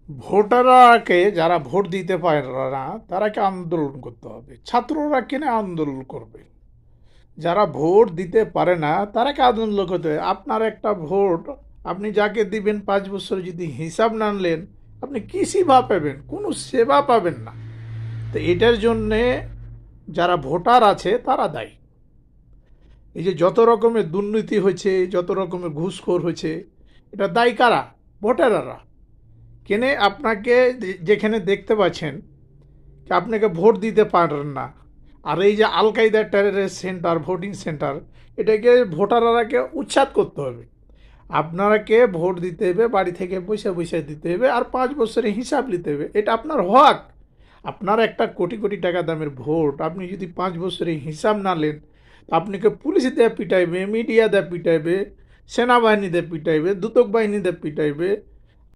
ভোটারকে যারা ভোট দিতে পারে না তারাকে আন্দোলন করতে হবে। ছাত্ররা কেন আন্দোলন করবে? যারা ভোট দিতে পারে না তারাকে আন্দোলন করতে হবে। আপনার একটা ভোট আপনি যাকে দিবেন 5 বছর যদি হিসাব না আনলেন, আপনি কী সেবা পাবেন? কোনো সেবা পাবেন না। তো এটার জন্যে যারা ভোটার আছে তারা দায়ী। এই যে যত রকমের দুর্নীতি হয়েছে, যত রকমের ঘুষখোর হয়েছে, এটা দায়ী কারা? ভোটাররা। কেনে আপনাকে যেখানে দেখতে পাচ্ছেন যে আপনাকে ভোট দিতে পারেন না, আর এই যে আল কায়দা টেররিস্ট সেন্টার, ভোটিং সেন্টার, এটাকে ভোটাররাকে উচ্ছেদ করতে হবে। আপনাকে ভোট দিতে হবে, বাড়ি থেকে বসে বসে দিতে হবে, আর 5 বছরে হিসাব নিতে হবে। এটা আপনার হক। আপনার একটা কোটি কোটি টাকা দামের ভোট আপনি যদি 5 বছরে হিসাব না নেন, আপনাকে পুলিশ দিয়ে পিটাইবে, মিডিয়া দিয়ে পিটাইবে, সেনাবাহিনী দিয়ে পিটাইবে, দূতক বাহিনী দিয়ে পিটাইবে,